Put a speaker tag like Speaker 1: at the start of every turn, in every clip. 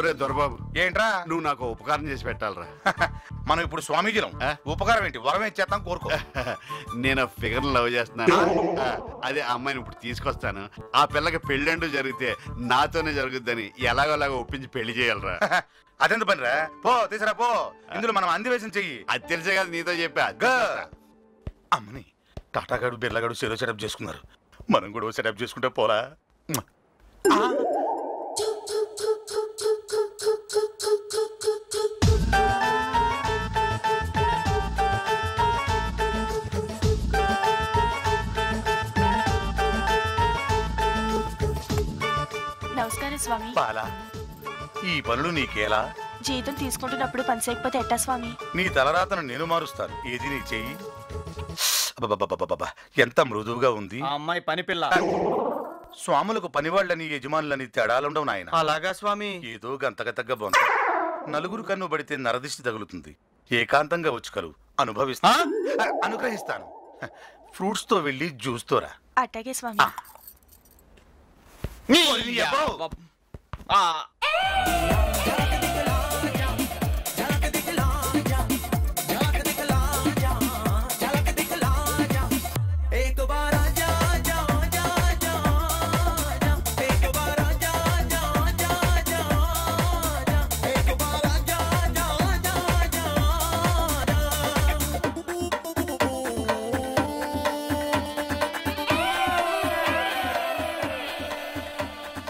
Speaker 1: ఒరే దొరబాబు,
Speaker 2: ఏంట్రా
Speaker 1: నువ్వు నాకు ఉపకారం చేసి పెట్టాలరా.
Speaker 2: మనం ఇప్పుడు స్వామీజీలం. ఉపకారం ఏంటి, వరం ఏం చేస్తాం కోరుకో.
Speaker 1: నేను ఫిగర్ లవ్ చేస్తున్నాను. అదే అమ్మాయిని ఇప్పుడు తీసుకొస్తాను. ఆ పిల్లకి పెళ్ళంటూ జరిగితే నాతోనే జరుగుద్దని ఎలాగోలాగా ఒప్పించి పెళ్లి చేయాలరా.
Speaker 2: అదెంత పనిరా, పో తీసురా పో. ఇందులో మనం అందివేశం చెయ్యి.
Speaker 1: అది తెలిసే కదా నీతో చెప్పా.
Speaker 2: అమ్మని టాటాగాడు బిర్లాగాడు సెరో సెటప్ చేసుకున్నారు, మనం కూడా సెటప్ చేసుకుంటే పోలా.
Speaker 3: నమస్కారం స్వామి.
Speaker 2: బాలా, ఈ పనులు నీకేలా?
Speaker 3: జీతం తీసుకుంటున్నప్పుడు పని చేయకపోతే ఎట్టా స్వామి?
Speaker 2: నీ తలరాతను నేను మారుస్తాను. ఏది నీ చెయ్యి. ఎంత మృదువుగా ఉంది.
Speaker 4: అమ్మాయి పని పిల్ల.
Speaker 2: స్వాములకు పనివాళ్ళని యజమానులని తేడాలుండవు నాయన.
Speaker 4: అలాగా స్వామి.
Speaker 2: ఏదో గంతగ తగ్గ బొంత. నలుగురు కన్ను పడితే నరదిష్టి తగులుతుంది. ఏకాంతంగా వచ్చి కలు అనుభవిస్తా, అనుగ్రహిస్తాను. ఫ్రూట్స్ తో వెళ్ళి జ్యూస్ తో రా.
Speaker 3: అట్టాగే స్వామి.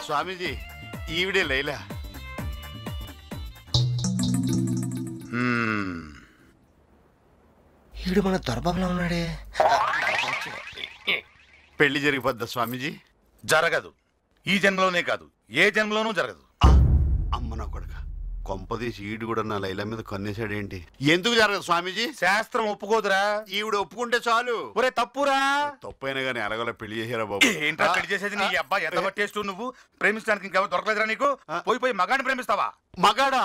Speaker 1: స్వామీజీ, ఈవిడే లైలా.
Speaker 5: ఈడు మన దొరబాబులా ఉన్నాడే.
Speaker 1: పెళ్లి జరిగిపోద్దా స్వామీజీ?
Speaker 2: జరగదు. ఈ జన్మలోనే కాదు, ఏ జన్మలోనూ జరగదు.
Speaker 1: అమ్మ నా కొడుక, కొంపదీసి ఈడు కూడా నా లైలా మీద కన్నేశాడేంటి? ఎందుకు జరగదు స్వామీజీ?
Speaker 2: శాస్త్రం ఒప్పుకోదురా.
Speaker 1: ఈవిడ ఒప్పుకుంటే చాలు.
Speaker 2: ఒరే తప్పురా.
Speaker 1: తప్పైనా గానీ ఎలాగోలా పెళ్లి చేశారా బాబు?
Speaker 2: ఏంట్రా పెళ్లి చేసేది? నీ అబ్బాయి ఎంత పట్టేస్తూ నువ్వు ప్రేమించడానికి ఇంకెవరు దొరకలేదురా నీకు? పోయి పోయి మగాడిని ప్రేమిస్తావా?
Speaker 1: మగాడా?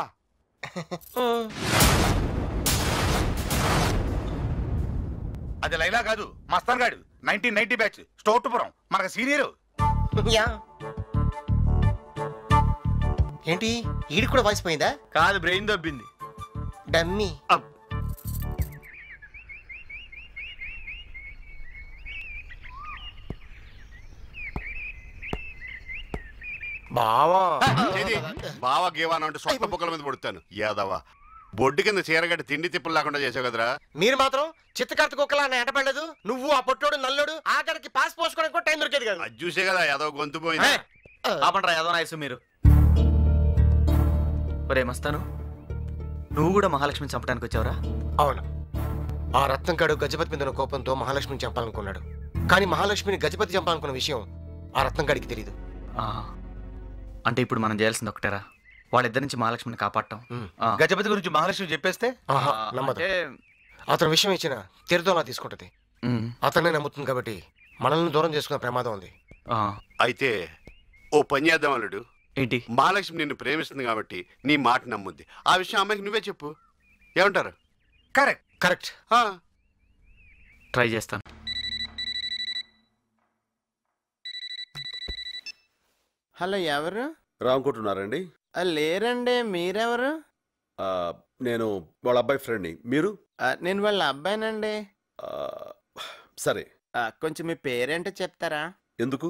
Speaker 2: అది లైలా కాదు, మస్తాన్ గాడు. 1990 బ్యాచ్, స్టోర్టుపురం, మనకు సీనియర్.
Speaker 5: ఏంటి ఈడికి కూడా వాయిస్ పోయిందా?
Speaker 4: కాదు, బ్రెయిన్ దబ్బింది.
Speaker 5: డమ్మీ.
Speaker 4: బావా
Speaker 1: బావా గేవాను అంటే సొంత బుక్కల మీద పడుతాను. యాదవా, బొడ్డు కింద చీరగడ్డి తిండి తిప్పులు లేకుండా చేసావు కదరా.
Speaker 5: మీరు మాత్రం చిత్తకర్త కుక్కలా ఎంటపడలేదు. నువ్వు ఆ పొట్టోడు నల్లోడు ఆఖరికి పాస్ పోసుకోవడానికి కూడా టైం దొరికేది కదా.
Speaker 1: అది చూసే కదా యాదవ గొంతు పోయింది.
Speaker 4: ఆపండ్రా యాదవ నాయసు మీరు. ఒరే మస్తాను, నువ్వు కూడా మహాలక్ష్మిని చంపడానికి వచ్చావురా?
Speaker 5: అవును, ఆ రత్నంగాడు గజపతి మీద కోపంతో మహాలక్ష్మిని చంపాలనుకున్నాడు. కానీ మహాలక్ష్మిని గజపతి చంపాలనుకున్న విషయం ఆ రత్నంగాడికి తెలియదు.
Speaker 4: అంటే ఇప్పుడు మనం చేయాల్సింది ఒకటేరా, వాళ్ళిద్దరి నుంచి మహాలక్ష్మిని కాపాడటం.
Speaker 2: గజపతి గురించి మహాలక్ష్మి చెప్పేస్తే
Speaker 5: నమ్మదు. అతని విషయం ఇచ్చిన తీర్థంలా తీసుకుంటది. అతనే నమ్ముతుంది కాబట్టి మనల్ని దూరం చేసుకునే ప్రమాదం ఉంది.
Speaker 1: అయితే ఓ పని చేద్దాం అల్లుడు.
Speaker 4: ఏంటి?
Speaker 1: మహాలక్ష్మి నిన్ను ప్రేమిస్తుంది కాబట్టి నీ మాట నమ్ముద్ది. ఆ విషయం అమ్మాయికి నువ్వే చెప్పు. ఏమంటారు?
Speaker 2: Correct
Speaker 5: correct.
Speaker 4: ట్రై చేస్తాను.
Speaker 6: హలో, ఎవరు?
Speaker 7: రామకుంటున్నారండి?
Speaker 6: లేరండి, మీరెవరు?
Speaker 7: నేను వాళ్ళ అబ్బాయి ఫ్రెండ్ని. మీరు?
Speaker 6: నేను వాళ్ళ అబ్బాయినండి.
Speaker 7: సరే,
Speaker 6: కొంచెం మీ పేరేంటో చెప్తారా?
Speaker 7: ఎందుకు?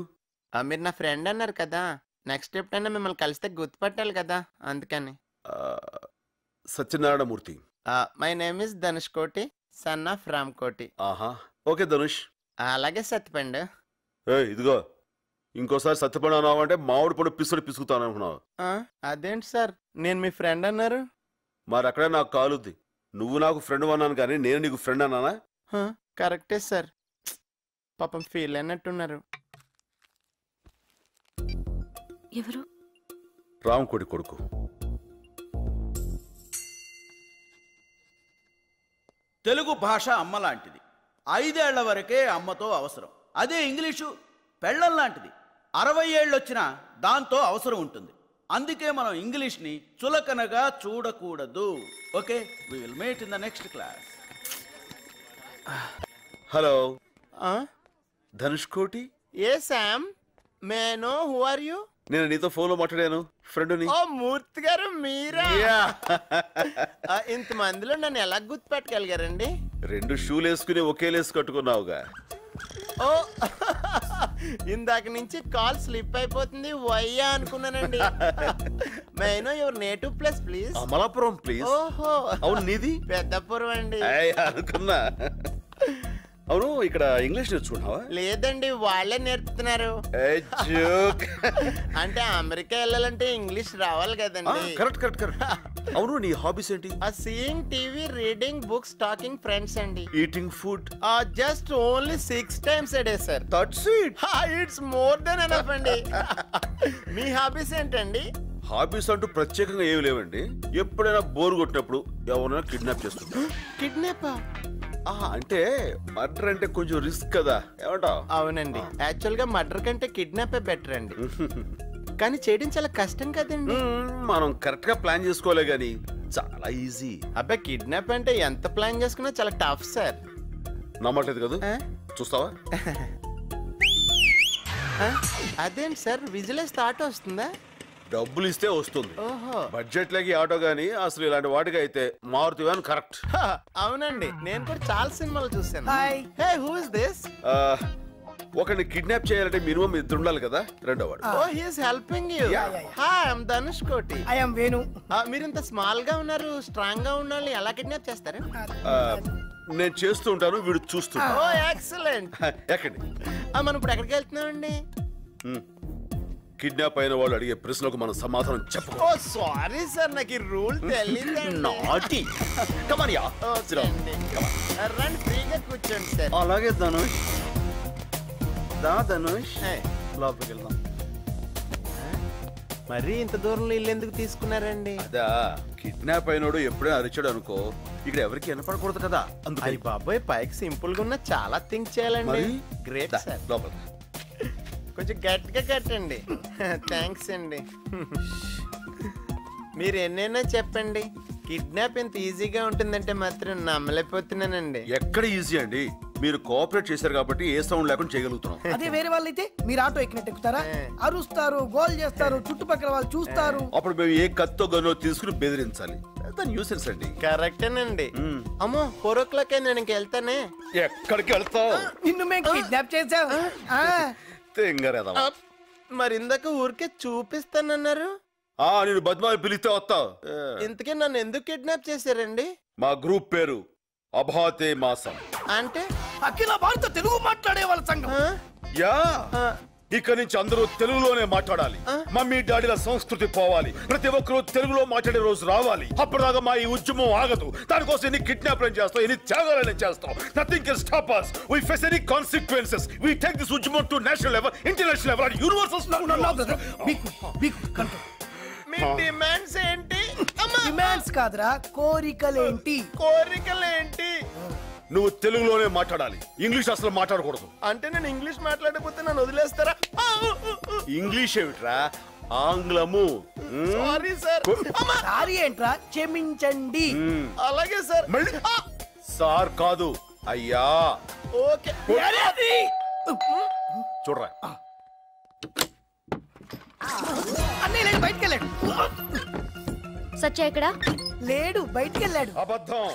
Speaker 6: మీరు నా ఫ్రెండ్ అన్నారు కదా, నెక్స్ట్ ఎప్పుడైనా మిమ్మల్ని కలిస్తే గుర్తుపట్టాలి కదా, అందుకని.
Speaker 7: Satyanarayana Murthy.
Speaker 6: My name is Dhanush కోటి, సన్ ఆఫ్ రామ్ కోటి.
Speaker 7: ఆహా, ఓకే ధనుష్.
Speaker 6: అలాగే సత్యపండు.
Speaker 7: ఇదిగో, ఇంకోసారి సత్యపండు అన్నావు అంటే మామిడి పండు పిసుడు పిసుకుతాను అనుకున్నావు.
Speaker 6: అదేంటి సార్, నేను మీ ఫ్రెండ్ అన్నారు.
Speaker 7: మరి అక్కడే నాకు కాలుద్ది. నువ్వు నాకు ఫ్రెండ్ అన్నాను కానీ నేను నీకు ఫ్రెండ్ అన్నానా?
Speaker 6: కరెక్టే సార్, పాపం ఫీల్ అయినట్టున్నారు.
Speaker 3: ఎవరు?
Speaker 7: రామకోడి కొడుకు.
Speaker 8: తెలుగు భాష అమ్మ లాంటిది. 5 ఏళ్ల వరకే అమ్మతో అవసరం. అదే ఇంగ్లీషు పెళ్ళం లాంటిది. 60 ఏళ్ళు వచ్చినా దాంతో అవసరం ఉంటుంది. అందుకే మనం ఇంగ్లీష్ని చులకనగా చూడకూడదు. Okay, we will meet in the next class.
Speaker 7: Hello, Dhanush Koti.
Speaker 6: Hey Sam, may know who are you?
Speaker 7: నేను నీతో ఫోన్ లో మాట్లాడాను ఫ్రెండ్ని.
Speaker 6: ఓ మూర్తి గారు మీరా? ఇంతమందిలో నన్ను ఎలా గుర్తుపెట్టగలిగారండి?
Speaker 7: 2 షూలు వేసుకుని ఒకే లేసు కట్టుకున్నావుగా.
Speaker 6: ఓ ఇందాక నుంచి కాల్ స్లిప్ అయిపోతుంది వయ్యా అనుకున్నానండి. Maino your native place please.
Speaker 7: Amalapuram please.
Speaker 6: ఓహో
Speaker 7: అవును నీది?
Speaker 6: పెద్దపురం అండి.
Speaker 7: అనుకున్నా. అవును ఇక్కడ ఇంగ్లీష్ నేర్చుకున్నావా?
Speaker 6: లేదండి వాళ్ళే నేర్పుతున్నారు. అంటే అమెరికా వెళ్ళాలంటే ఇంగ్లీష్ రావాలి కదండి.
Speaker 7: Correct correct correct. అవును నీ హాబీస్ ఏంటి?
Speaker 6: Seeing TV, reading books, talking friends అండి.
Speaker 7: Eating food?
Speaker 6: Just only 6 times a day sir.
Speaker 7: That's it.
Speaker 6: It's more than enough అండి. మీ హాబీస్ ఏంటండి?
Speaker 7: హాబీస్ అంటూ ప్రత్యేకంగా ఏమి లేవండి. ఎప్పుడైనా బోర్ కొట్టినప్పుడు ఎవరైనా కిడ్నాప్ చేస్తుంటా.
Speaker 6: కిడ్నాప్?
Speaker 7: అంటే మర్డర్ అంటే కొంచెం రిస్క్ కదా, ఏమంటావ్?
Speaker 6: అవునండి, యాక్చువల్ గా మర్డర్ కంటే కిడ్నాపే బెటర్ అండి. కానీ చేయడం చాలా కష్టం కదండి.
Speaker 7: మనం కరెక్ట్ గా ప్లాన్ చేసుకోలే గానీ చాలా ఈజీ.
Speaker 6: అబ్బాయి కిడ్నాప్ అంటే ఎంత ప్లాన్ చేసుకున్నా చాలా టఫ్ సార్.
Speaker 7: నమ్మట్లేదు కదా? చూస్తావా?
Speaker 6: అదేంటి సార్ విజిలేస్తే ఆటో వస్తుందా?
Speaker 7: డబ్బులు ఇస్తే వస్తుంది.
Speaker 6: ఓహో
Speaker 7: బడ్జెట్ లకి ఆటో గానీ అసలు ఇలాంటి వాటికి అయితే మారుతి వ్యాన్ కరెక్ట్.
Speaker 6: అవునండి, నేను కూడా చాలా సినిమాలు చూసాను. Hey who is this?
Speaker 7: ఒకరిని కిడ్నాప్ చేయాలంటే మినిమం 2 ఉండాలి కదా. రెండోవాడు.
Speaker 6: Oh he is helping you. Hi I am Dhanush Koti.
Speaker 9: I am Venu.
Speaker 6: మీరు ఇంత స్మాల్ గా ఉన్నారు, స్ట్రాంగ్ గా ఉన్నాళ్ళు ఎలా కిడ్నాప్ చేస్తారు?
Speaker 7: నేను చేస్తూ ఉంటాను, వీడు చూస్తుంటా.
Speaker 6: ఓ ఎక్సలెంట్.
Speaker 7: ఎక్కడి
Speaker 6: మనం ఇప్పుడు ఎక్కడికి వెళ్తున్నామండి?
Speaker 7: కిడ్నాప్ అయిన వాళ్ళు అడిగే ప్రశ్నలకు మనం సమాధానం చెప్పకూడదు.
Speaker 6: ఓ సారీ సార్, నాకు ఈ రూల్ తెలియదండి.
Speaker 7: నాటి కమాన్ యా.
Speaker 6: రండి ఫ్రీగా కూర్చోండి సార్.
Speaker 7: అలాగే ధనుష్. ధనుష్ లోపలికి వెళ్దాం.
Speaker 6: మరి ఇంత దూరంలో ఇల్లు ఎందుకు తీసుకున్నారండి?
Speaker 7: అదా కిడ్నాప్ అయినోడు ఎప్పుడైనా అరిచాడు అనుకో, ఇక్కడ ఎవరికి వినపడకూడదు కదా.
Speaker 6: అయ్యి బాబాయ్, పైకి సింపుల్ గా ఉన్న చాలా థింక్ చేయాలండి. Great sir.
Speaker 7: లోపల
Speaker 6: కొంచెం గట్టిగా కట్టండి. థ్యాంక్స్ అండి. మీరు ఎన్నైనా చెప్పండి, కిడ్నాప్ ఎంత ఈజీగా ఉంటుందంటే మాత్రం నమ్మలేకపోతున్నానండి.
Speaker 7: ఎక్కడ ఈజీ అండి, మీరు కోఆపరేట్ చేశారు కాబట్టి ఏ సౌండ్ లేకుండా చేయగలుగుతున్నాం.
Speaker 9: అదే వేరే వాళ్ళు అయితే మీరు ఆటో ఎక్కినట్టు ఎక్కుతారా? అరుస్తారు, గోల్ చేస్తారు, చుట్టుపక్కల వాళ్ళు చూస్తారు.
Speaker 7: అప్పుడు మేము ఏ కత్తో గన్నో తీసుకుని బెదిరించాలి. న్యూసెన్స్ అండి.
Speaker 6: కరెక్టేనండి. అమ్మో 4 o'clock నేను ఇంకెళ్తానే.
Speaker 7: ఎక్కడికి వెళ్తావు?
Speaker 9: నిన్ను మేము కిడ్నాప్ చేసాం.
Speaker 6: మరి ఇందాక ఊరికే చూపిస్తానన్నారు.
Speaker 7: నేను బద్మాయి పిలిస్తే వస్తావు.
Speaker 6: ఇంతకీ నన్ను ఎందుకు కిడ్నాప్ చేశారండి?
Speaker 7: మా గ్రూప్ పేరు అభాతే మాసం.
Speaker 6: అంటే
Speaker 9: అఖిల భారత తెలుగు మాట్లాడే వాళ్ళ సంఘం.
Speaker 7: యా, ఇక నుంచి అందరూ తెలుగులోనే మాట్లాడాలి. మమ్మీ డాడీల సంస్కృతి పోవాలి. ప్రతి ఒక్కరూ తెలుగులో మాట్లాడే రోజు రావాలి. అప్పటిదాకా మా ఈ ఉద్యమం ఆగదు. దానికోసం ఎన్ని కిడ్నాప్లను చేస్తాం, ఎన్ని త్యాగాలను చేస్తాం. Nothing can stop us. We face any consequences. We take this ఉద్యమం to national level, international level and universal.
Speaker 6: Me demands ఏంటి?
Speaker 9: డిమాండ్స్ కాదురా, కోరికలేంటి?
Speaker 6: కోరికలేంటి?
Speaker 7: నువ్వు తెలుగులోనే మాట్లాడాలి, ఇంగ్లీష్ అసలు మాట్లాడకూడదు.
Speaker 6: అంటే నేను ఇంగ్లీష్ మాట్లాడకపోతే నన్ను వదిలేస్తారా?
Speaker 7: ఇంగ్లీష్ ఏమిట్రా, ఆంగ్లము.
Speaker 6: Sorry sir.
Speaker 9: సారీ ఏంట్రా, క్షమించండి.
Speaker 6: అలాగే సార్.
Speaker 7: మళ్ళీ సార్ కాదు అయ్యా.
Speaker 6: ఓకే
Speaker 7: చూడరా,
Speaker 9: అన్నీ లేడు, బయటికి వెళ్ళాడు.
Speaker 3: సత్య ఎక్కడా?
Speaker 9: లేడు, బయటికి వెళ్ళాడు.
Speaker 7: అబద్ధం.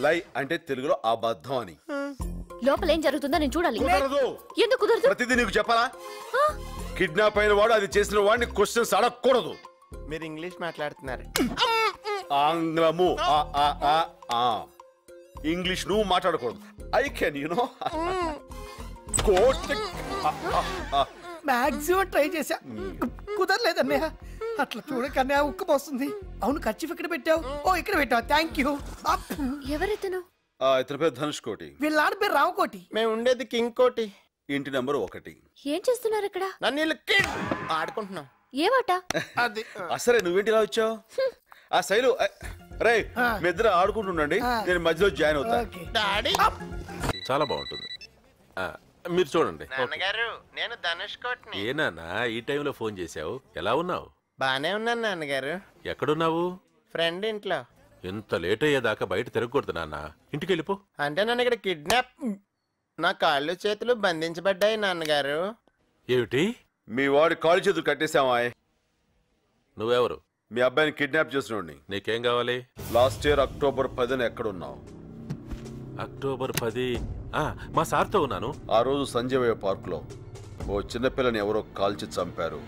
Speaker 7: లై అంటే తెలుగులో అబద్ధం అని.
Speaker 3: లోపల ఏం జరుగుతుందో నేను చూడాలి.
Speaker 7: కుదరదు.
Speaker 3: ఎందుకు కుదరదు?
Speaker 7: ప్రతిదీ నీకు చెప్పాలా? కిడ్నాప్ అయిన వాడు అది చేసిన వాడిని క్వశ్చన్స్ అడగకూడదు.
Speaker 6: మీరు ఇంగ్లీష్ మాట్లాడుతున్నారు.
Speaker 7: ఆంగ్లము. ఇంగ్లీష్ నువ్వు మాట్లాడకూడదు. I can you know
Speaker 9: maximum try చేశా, కుదరలేదన్నయ్య. అట్లా చూడకన్నా ఉక్కపోస్తుంది. అవును, ఖర్చు ఇక్కడ పెట్టావు. ఓ ఇక్కడ పెట్టావు, థ్యాంక్ యూ.
Speaker 3: ఎవరెతను?
Speaker 7: ఇతని పేరు ధనుష్ కోటి.
Speaker 9: వీళ్ళ నాన్న పేరు రావుకోటి.
Speaker 6: మేము ఉండేది కింగ్ కోటి.
Speaker 7: ఇంటి నెంబర్ 1.
Speaker 3: ఏం చేస్తున్నారు ఇక్కడ?
Speaker 6: నన్ను ఆడుకుంటున్నాం.
Speaker 3: ఏమాట?
Speaker 6: అది
Speaker 7: అసలే నువ్వేంటి ఇలా వచ్చావు? ఆ శైలు రే, మీ ఇద్దరు ఆడుకుంటుండండి, నేను మధ్యలో జాయిన్ అవుతా.
Speaker 6: డాడీ
Speaker 10: చాలా బాగుంటుంది. మీరు చూడండి.
Speaker 6: నాన్నగారు, నేను ధనుష్ కోటిని.
Speaker 10: ఏ నాన్న ఈ టైంలో ఫోన్ చేసావు? ఎలా ఉన్నావు?
Speaker 6: బానే ఉన్నాను నాన్నగారు.
Speaker 10: ఎక్కడున్నావు?
Speaker 6: ఫ్రెండ్ ఇంట్లో.
Speaker 10: ఎంత లేట్ అయ్యేదాకా బయట తిరగకూడదు నాన్న, ఇంటికి వెళ్ళిపో.
Speaker 6: అంటే నన్ను ఇక్కడ కిడ్నాప్, నా కాళ్ళు చేతులు బంధించబడ్డాయి నాన్నగారు.
Speaker 10: ఏమిటి?
Speaker 7: మీ వాడి కాలు చేతులు కట్టేశామా?
Speaker 10: నువ్వెవరు?
Speaker 7: మీ అబ్బాయిని కిడ్నాప్ చేసినోడిని.
Speaker 10: నీకేం కావాలి?
Speaker 7: లాస్ట్ ఇయర్ అక్టోబర్ 10న ఎక్కడున్నావు?
Speaker 10: అక్టోబర్ 10 మా సార్తో ఉన్నాను.
Speaker 7: ఆ రోజు సంజయ్ పార్క్ లో ఓ చిన్నపిల్లని ఎవరో కాల్చి చంపారు.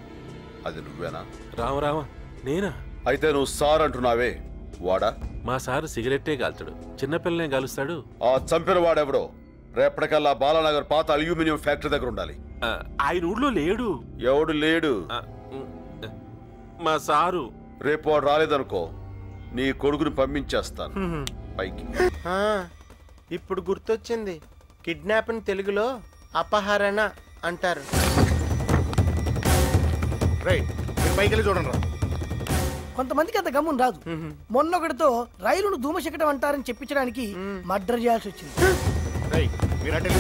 Speaker 7: అది నువ్వేనా?
Speaker 10: రామ నేనా?
Speaker 7: అయితే నువ్వు సార్ అంటున్నావే, వాడా?
Speaker 10: మా సార్ సిగరెట్టే కాల్చాడు, చిన్నపిల్లనే కాలుస్తాడు.
Speaker 7: ఆ చంపిన వాడెవడో రేపటికల్లా బాలానగర్ పాత అల్యూమినియం ఫ్యాక్టరీ దగ్గర ఉండాలి.
Speaker 10: ఆయన ఊళ్ళో లేడు.
Speaker 7: ఎవడు లేడు?
Speaker 10: మా సారు.
Speaker 7: రేపు వాడు రాలేదనుకో, నీ కొడుకుని పంపించేస్తాను పైకి.
Speaker 6: ఇప్పుడు గుర్తొచ్చింది, కిడ్నాప్ అని తెలుగులో అపహరణ అంటారు.
Speaker 5: పైకి చూడండి.
Speaker 9: కొంతమందికి అంత గమ్మున రాదు. మొన్నొకటితో రైలును ధూమశకటం అంటారని చెప్పించడానికి మర్డర్ చేయాల్సి వచ్చింది.
Speaker 5: చూడండి.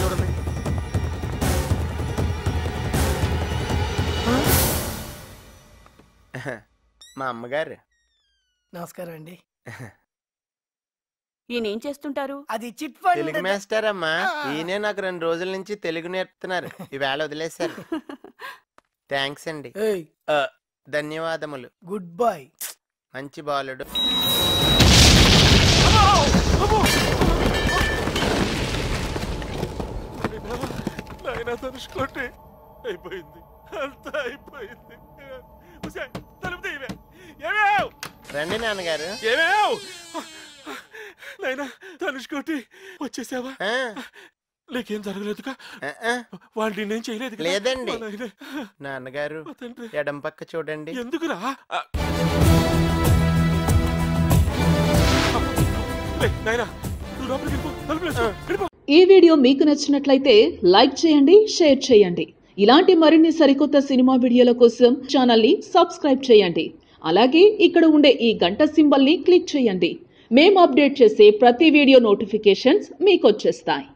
Speaker 6: మా అమ్మగారు.
Speaker 9: నమస్కారం అండి.
Speaker 11: ఈయనేం చేస్తుంటారు?
Speaker 9: అది చిట్ ఫండ్.
Speaker 6: తెలుగు మాస్టర్ అమ్మా. ఈయనే నాకు 2 రోజుల నుంచి తెలుగు నేర్పుతున్నారు. ఈవేళ వదిలేశారు. థ్యాంక్స్ అండి. ధన్యవాదములు.
Speaker 9: Good boy.
Speaker 6: మంచి బాలుడు.
Speaker 10: అయిపోయింది, అంతా అయిపోయింది.
Speaker 6: రండి నాన్నగారు.
Speaker 10: నైనా ధనుష్కోటి వచ్చేసావా? నీకేం జరగలేదుగా? వాళ్ళు నేనేం చేయలేదు
Speaker 6: లేదండి. నాన్నగారు ఎడం పక్క చూడండి.
Speaker 10: ఎందుకురా?
Speaker 11: ఈ వీడియో మీకు నచ్చినట్లయితే లైక్ చేయండి, షేర్ చేయండి. ఇలాంటి మరిన్ని సరికొత్త సినిమా వీడియోల కోసం ఛానల్ ని సబ్స్క్రైబ్ చేయండి. అలాగే ఇక్కడ ఉండే ఈ గంట సింబల్ ని క్లిక్ చేయండి. మేము అప్డేట్ చేసే ప్రతి వీడియో నోటిఫికేషన్స్ మీకు వచ్చేస్తాయి.